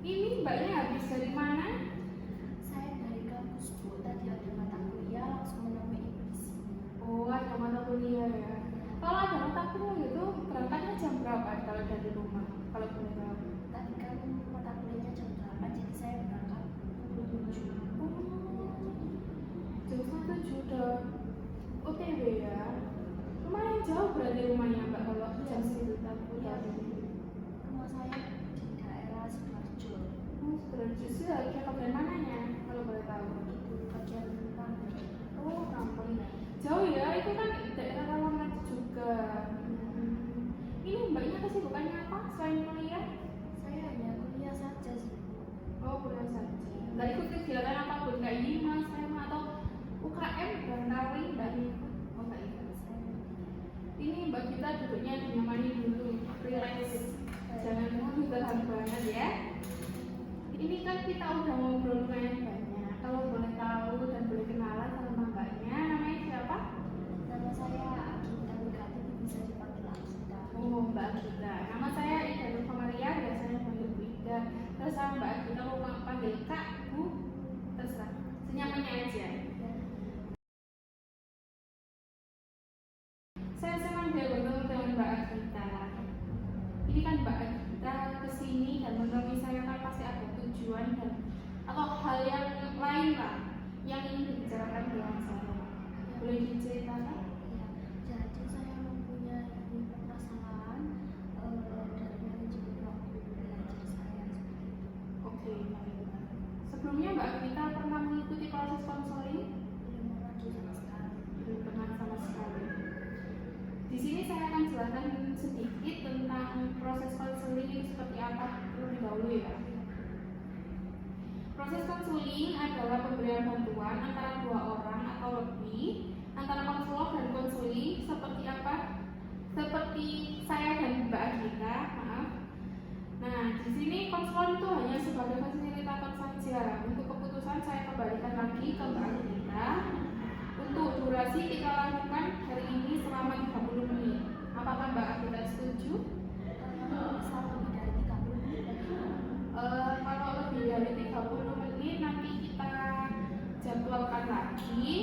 Ini mbaknya habis dari mana? Saya dari kampus, Bu. Tadi ada mata kuliah, langsung menemui ibu di sini. Oh, ada mata kuliah ya. Kalau ada mata kuliah itu berangkatnya jam berapa kalau dari rumah? Kalau boleh tahu. Tadi kan mata kuliahnya jam 8, jadi saya berangkat pukul 7. Jam 7 udah OTW ya. Lumayan jauh berarti rumahnya mbak kalau jam segitu udah. Rumah saya di daerah Sidoarjo. Justru harusnya kabar mananya kalau boleh tahu. Itu bagian Lampung. Oh, kampung ya. Jauh ya, itu kan daerah Lamongan juga. Ini mbaknya kesibukannya apa selain kuliah? Saya hanya kuliah saja sih. Oh, kuliah saja. Nggak ikut kegiatan apapun kayak Dimas, SMA atau UKM dan tari nggak ikut? Oh, nggak ikut. Ini mbak kita duduknya dinyamani dulu, relax. Jangan mau terlalu banget ya. Ini kan kita udah ngobrol lumayan banyak. Kalau boleh tahu dan boleh kenalan sama mbaknya, namanya siapa? Nama saya Agita Nurhati, bisa dipanggil Agita. Oh, Mbak Agita. Nama saya Ida Nurfa Maria, biasanya panggil Bu Ida. Terus sama Mbak Agita mau panggil Kak, Bu, terserah. Senyamannya aja. Saya senang dia bertemu dengan Mbak Agita. Ini kan Mbak Agita kesini dan menemui saya kan pasti ada tujuan dan atau hal yang lain lah yang ingin dibicarakan dengan saya. Boleh diceritakan? Ya, jadi saya mempunyai permasalahan dari manajemen waktu belajar saya seperti itu. Oke, baik. Sebelumnya Mbak Agita pernah mengikuti proses konseling? Belum maju sama sekali. Belum pernah sama sekali. Di sini saya akan jelaskan sedikit tentang proses konseling ini seperti apa terlebih dahulu ya. Proses konseling adalah pemberian bantuan antara dua orang atau lebih, antara konselor dan konseling seperti apa? Seperti saya dan Mbak Agita, maaf. Nah, di sini konselor itu hanya sebagai fasilitator saja. Untuk keputusan saya kembalikan lagi ke Mbak Agita. Untuk durasi kita lakukan hari ini selama 30 menit. Apakah Mbak Agita setuju? Misal lebih dari 30 menit Kalau lebih dari 30 menit nanti kita jadwalkan lagi.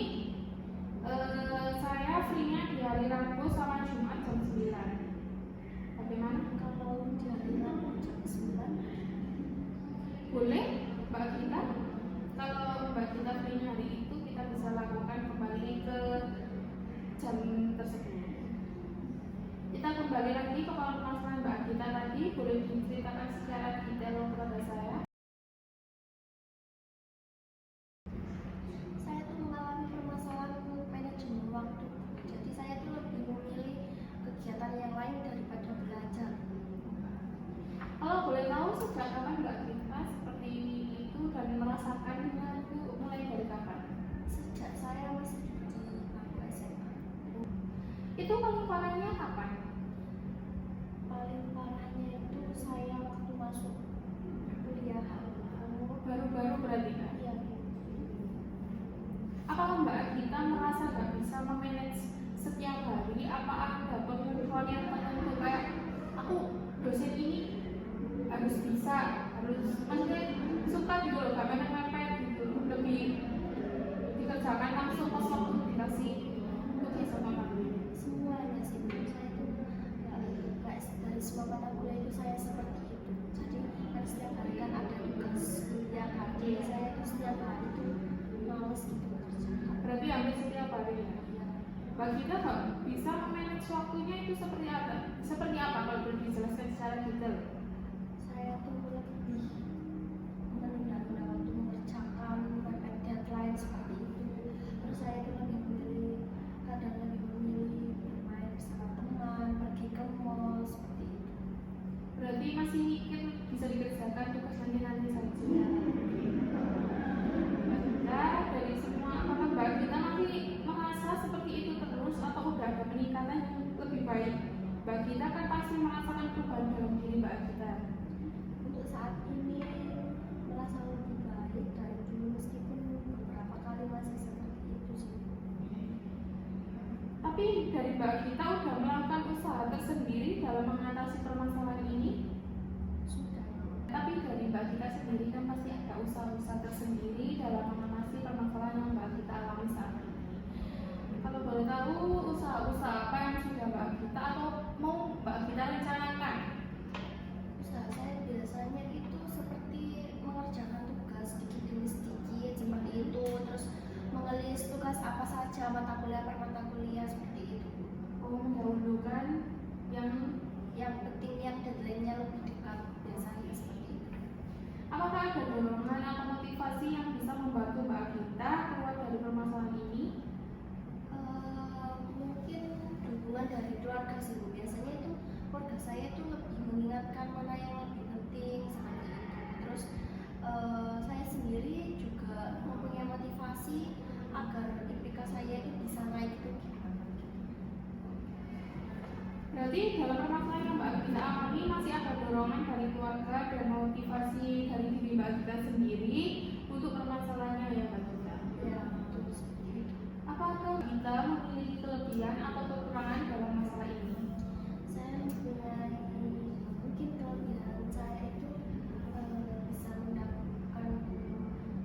Saya free-nya di hari Rabu sama Jumat jam 9. Bagaimana? kalau di hari Rabu jam 9. Boleh Mbak Agita? Kalau Mbak Agita free hari itu kita bisa lakukan kembali ke jam tersebut. Kita kembali lagi ke permasalahan Mbak Agita tadi. Boleh diceritakan secara detail kepada saya? Saya tuh mengalami permasalahan manajemen waktu. Jadi saya tuh lebih memilih kegiatan yang lain daripada belajar. Kalau boleh tahu sejak kapan Mbak Agita seperti itu dan merasakannya itu mulai dari kapan? Sejak saya masih di bangku SMA. Itu paling parahnya kapan? Paling parahnya itu saya waktu masuk kuliah. Baru-baru berarti kan? Iya. Apakah Mbak Agita merasa gak bisa memanage setiap hari? Apa ada pengukuran tertentu kayak aku dosen ini harus bisa, harus maksudnya suka gitu loh, gak mepet-mepet gitu, lebih dikerjakan langsung pas waktu dikasih tugas sama kami. Semuanya sih menurut saya itu nggak dari semua mata kuliah itu saya seperti itu. Jadi kan setiap hari kan ada tugas kuliah hari. Saya itu setiap hari itu males gitu kerjakan. Berarti hampir setiap hari ya. Mbak Agita gak bisa memanage waktunya itu seperti apa? Seperti apa kalau boleh dijelaskan secara detail? Saya tuh lebih menunda-nunda waktu mengerjakan mepet deadline seperti itu. Terus saya tuh lebih memilih, kadang lebih memilih bermain bersama teman, pergi ke mall seperti itu. Berarti masih mikir bisa dikerjakan tugas nanti saja. Mbak Agita, dari semua apakah Mbak Agita masih merasa seperti itu terus atau udah ada peningkatan yang lebih baik? Mbak Agita kan pasti merasakan perubahan dalam diri Mbak Agita. Untuk saat ini merasa lebih baik dari dulu meskipun beberapa kali masih seperti itu sih. Tapi dari Mbak Agita udah melakukan usaha tersendiri dalam mengatasi permasalahan ini. Sudah. Tapi dari Mbak Agita usaha tersendiri dalam mengatasi permasalahan yang Mbak Gita alami saat ini. Kalau boleh tahu, usaha-usaha apa yang sudah Mbak Gita atau mau Mbak Gita rencanakan? Usaha saya biasanya itu seperti mengerjakan tugas sedikit demi sedikit seperti itu, terus mengelis tugas apa saja mata kuliah per mata kuliah seperti itu. Mendahulukan Yang penting yang deadline-nya lebih dekat biasanya seperti itu. apakah ada dorongan atau motivasi yang bisa membantu Mbak Gita keluar dari permasalahan ini? Mungkin dukungan dari keluarga sih Bu. Biasanya itu keluarga saya itu lebih mengingatkan mana yang lebih penting seperti itu. Terus saya sendiri juga mempunyai motivasi agar IPK saya itu bisa naik itu gimana gitu. Berarti dalam permasalahan yang Mbak Gita alami masih ada dorongan dari keluarga dan motivasi dari diri Mbak Gita sendiri untuk permasalahannya ya Mbak Gita. Ya, betul seperti itu. Apakah Gita memiliki kelebihan atau kekurangan dalam masalah ini? Saya mempunyai mungkin kelebihan saya itu bisa mendapatkan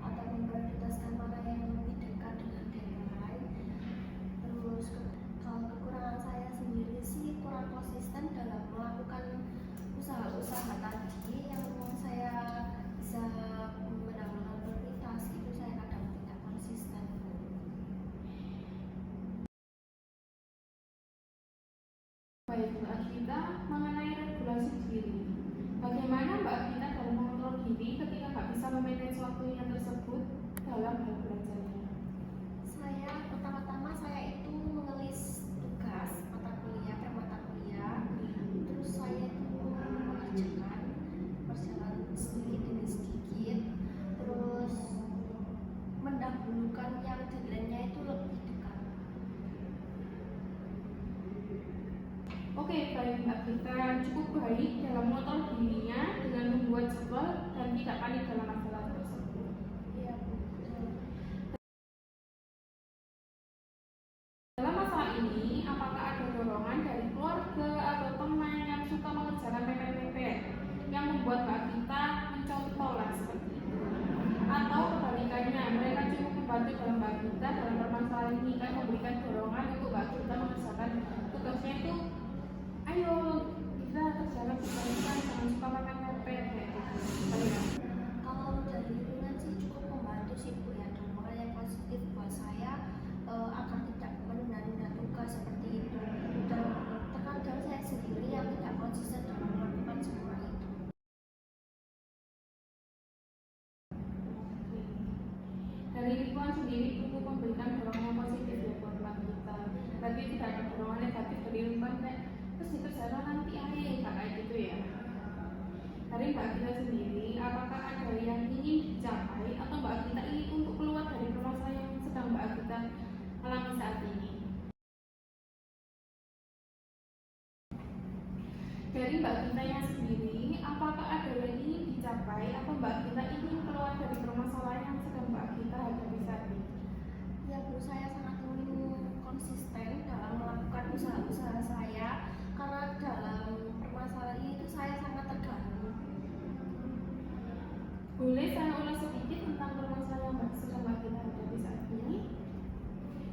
atau memprioritaskan mana yang lebih dekat dengan deadline. Terus kalau kekurangan saya sendiri sih kurang konsisten dalam melakukan usaha-usaha tadi yang saya bisa mendapatkan prioritas itu saya kadang tidak konsisten. Baik Mbak Gita, mengenai regulasi diri, bagaimana Mbak Gita dalam mengontrol diri ketika nggak bisa memanage waktunya tersebut dalam hal belajarnya? Saya pertama-tama saya itu mengelis tugas mata kuliah per mata kuliah, terus saya itu mengerjakan perjalanan sedikit demi sedikit, terus mendahulukan yang deadline-nya itu lebih dekat. Oke, baik Mbak Gita cukup baik dalam mengontrol dirinya dengan membuat jadwal dan tidak panik dalam masalah tersebut. Iya, betul. Dalam masalah ini, apakah ada dorongan dari keluarga atau teman yang suka mengerjakan mepet-mepet yang membuat Mbak Gita mencontoh lah seperti itu? Atau kebalikannya, mereka cukup membantu dalam Mbak Gita dalam permasalahan ini kan memberikan dorongan untuk Mbak Gita mengerjakan tugasnya itu, ayo kita kerjakan tugasnya, jangan suka mepet-mepet kayak gitu. Kalau dari lingkungan sih cukup membantu sih Bu ya, dorongan yang positif buat saya agar tidak menunda-nunda tugas seperti itu. Dan terkadang saya sendiri yang tidak konsisten dalam melakukan semua itu. Dari lingkungan sendiri cukup memberikan dorongan yang positif ya buat Mbak Gita. Tapi tidak ada dorongan negatif dari lingkungan kayak terus dikerjakan nanti aja kayak gitu ya. Dari Mbak Gita sendiri, apakah ada yang ingin dicapai atau Mbak Gita ingin untuk keluar dari permasalahan yang sedang Mbak Gita alami saat ini? Dari Mbak Gita yang sendiri, apakah ada yang ingin dicapai atau Mbak Gita ingin keluar dari permasalahan yang sedang Mbak Gita hadapi saat ini? Ya Bu, saya sangat ingin konsisten dalam melakukan usaha-usaha saya karena dalam permasalahan ini itu saya sangat terganggu. Boleh saya ulas sedikit tentang permasalahan yang sedang Mbak Gita hadapi saat ini?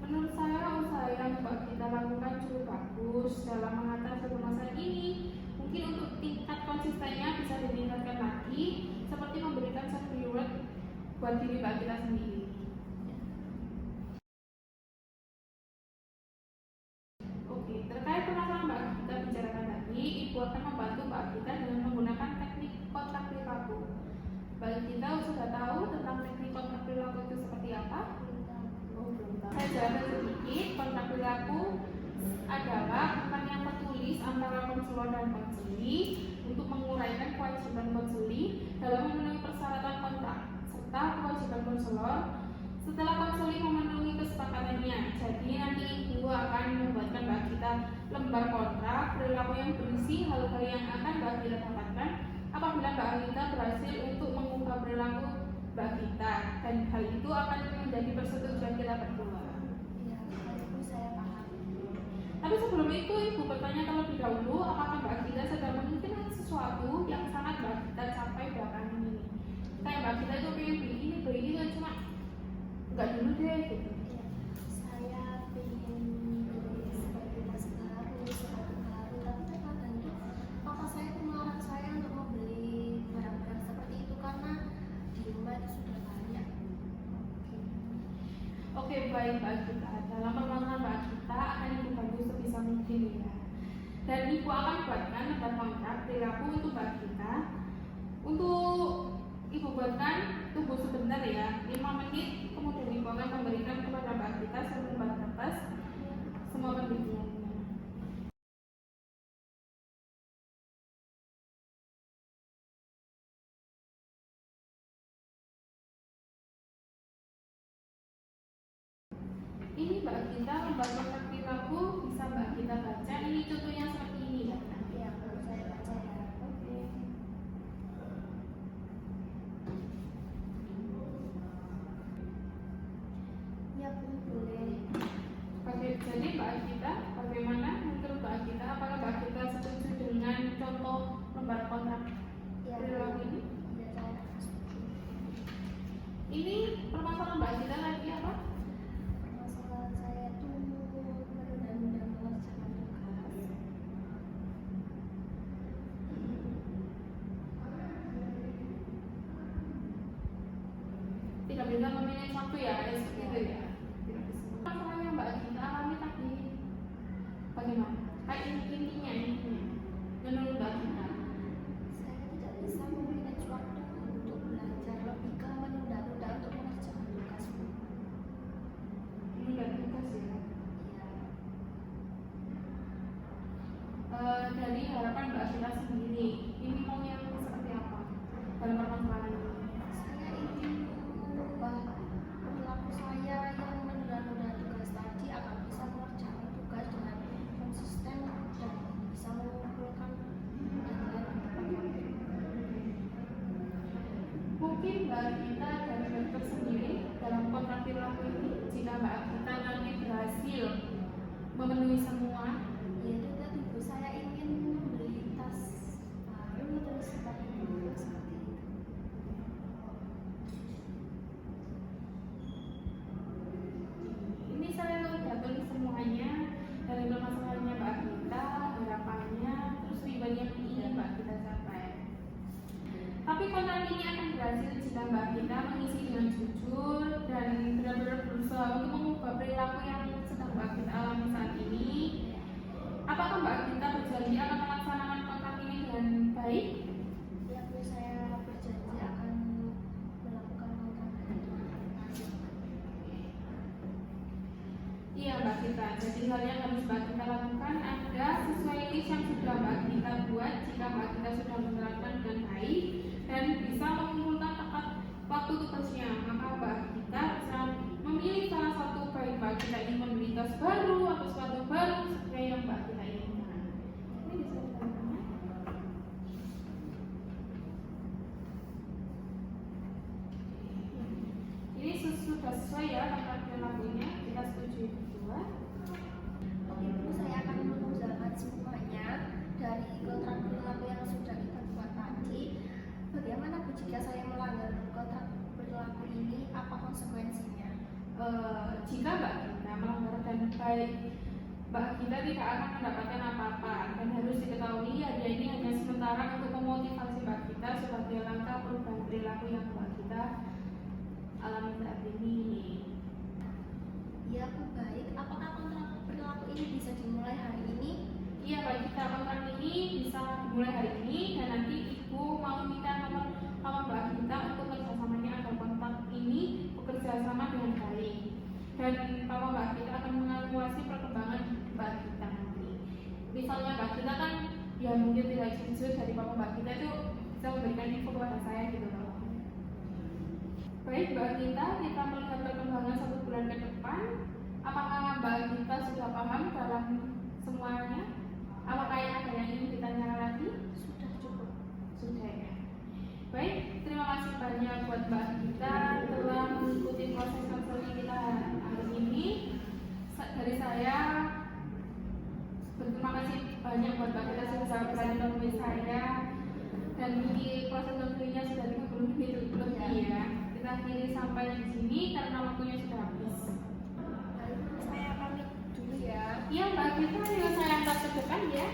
Menurut saya, usaha yang Mbak Gita lakukan cukup bagus dalam mengatasi permasalahan ini. Mungkin untuk tingkat konsistennya bisa ditingkatkan lagi, seperti memberikan self reward buat diri Mbak Gita sendiri. Oke, terkait permasalahan Mbak Gita bicarakan tadi, Ibu akan membantu Mbak Gita dengan menggunakan teknik kontrak perilaku. Mbak Gita sudah tahu tentang teknik kontrak perilaku itu seperti apa? Belum tahu. Saya jelaskan sedikit. Kontrak perilaku adalah bukan yang tertulis antara konselor dan konseli untuk menguraikan kewajiban konseli dalam memenuhi persyaratan kontrak serta kewajiban konselor setelah konseli memenuhi kesepakatannya. Jadi nanti Ibu akan membuatkan Mbak Gita lembar kontrak perilaku yang berisi hal-hal yang akan Mbak Gita dapatkan apabila Mbak Gita berhasil untuk mengubah perilaku Mbak Gita, dan hal itu akan menjadi persetujuan kita berdua. Ya, itu saya paham. Tapi sebelum itu Ibu bertanya terlebih dahulu, apakah Mbak Gita sedang memikirkan sesuatu yang sangat Mbak Gita capai belakangan ini? Kayak Mbak Gita itu pengen beli ini Oke, baik Mbak Gita. Dalam permasalahan Mbak Gita akan Ibu bantu sebisa mungkin ya. Dan Ibu akan buatkan lembar kontrak perilaku untuk Mbak Gita. Untuk Ibu buatkan, tunggu sebentar ya, 5 menit. Kemudian Ibu akan memberikan kepada Mbak Gita selembar kertas semua penelitiannya. Ini Mbak Gita, lembar kontrak perilaku bisa Mbak Gita baca. Ini contohnya seperti ini ya. Ya, perlu saya baca ya. Oke. Ya, Bu, boleh. Jadi Mbak Gita, bagaimana menurut Mbak Gita? Apakah Mbak Gita setuju dengan contoh lembar kontrak Ya, perilaku ini? ya saya setuju. Ini permasalahan Mbak Gita lagi apa? Masalah saya itu menunda-nunda mengerjakan tugas. Tidak bisa memilih satu ya, ada seperti itu ya. Tidak bisa. Masalah yang Mbak Gita alami tadi bagaimana? Intinya menurut Mbak Gita. Saya tidak bisa memanage waktu untuk belajar, lebih ke menunda-nunda untuk mengerjakan tugas, Bu. Menunda tugas ya. Ya, Dari harapan Mbak Gita sendiri, ini mau yang seperti apa dalam permasalahan ini? saya ingin mengubah perilaku saya yang menunda-nunda tugas tadi agar bisa mengerjakan tugas dengan konsisten dan bisa mengumpulkan deadline tepat waktu. Mungkin Mbak Gita dan dokter sendiri dalam kontrak perilaku ini, jika Mbak Gita nanti berhasil memenuhi semua, Yaitu tadi, Bu, saya ingin membeli tas baru terus seperti itu, seperti itu. ini saya udah tulis semuanya dari permasalahannya Mbak Gita, harapannya, terus tujuan yang ingin Mbak Gita capai. Tapi kontrak ini akan berhasil jika Mbak Gita mengisi dengan jujur dan benar-benar berusaha untuk mengubah perilaku yang sedang Mbak Gita alami saat ini. Apakah Mbak Gita berjanji akan melaksanakan kontrak ini dengan baik? Ya, Bu, saya berjanji akan melakukan kontrak itu. Iya Mbak Gita, jadi hal yang harus Mbak Gita lakukan ada sesuai list yang sudah Mbak Gita buat. Jika Mbak Gita sudah menerapkan dengan baik dan bisa mengumpulkan tepat waktu tugasnya, maka Mbak Gita bisa memilih salah satu, baik Mbak Gita ingin membeli tas baru atau sepatu baru sesuai yang Mbak Gita inginkan. Ini bisa dilakukan. Ini sudah sesuai ya kontrak perilakunya, kita setuju yang kedua. Oke, Bu, saya akan mengerjakan semuanya dari kontrak perilaku yang sudah kita buat tadi. Bagaimana, Bu, jika saya melanggar kontrak perilaku ini, apa konsekuensinya? Jika Mbak Gita melanggar dan baik, Mbak Gita tidak akan mendapatkan apa-apa dan harus diketahui hadiah ini hanya sementara untuk memotivasi Mbak Gita sebagai langkah perubahan perilaku yang Mbak Gita alami saat ini. Ya, Bu, baik. Apakah kontrak perilaku ini bisa dimulai hari ini? Iya Mbak Gita, kontrak ini bisa dimulai hari ini dan nanti Ibu mau minta nomor Mbak Gita untuk kerjasamanya agar kontrak ini bekerja sama dengan baik. Dan Papa Mbak Gita akan mengevaluasi perkembangan Mbak Gita nanti. Misalnya Mbak Gita kan ya mungkin tidak jujur dari Papa Mbak Gita itu bisa memberikan info kepada saya gitu loh. Baik Mbak Gita, kita melihat perkembangan 1 bulan ke depan. Apakah Mbak Gita sudah paham dalam semuanya? Apakah ada yang ingin ditanyakan lagi? Sudah cukup. Sudah ya. Baik, terima kasih banyak buat Mbak Gita telah mengikuti proses konseling kita hari ini. Dari saya berterima kasih banyak buat Mbak Gita sudah berani menemui saya. Dan ini proses konselingnya sudah 30 menit lebih ya. Kita akhiri sampai di sini karena waktunya sudah habis. Baik, Bu, saya pamit dulu ya. Iya Mbak Gita, saya antar ke depan ya.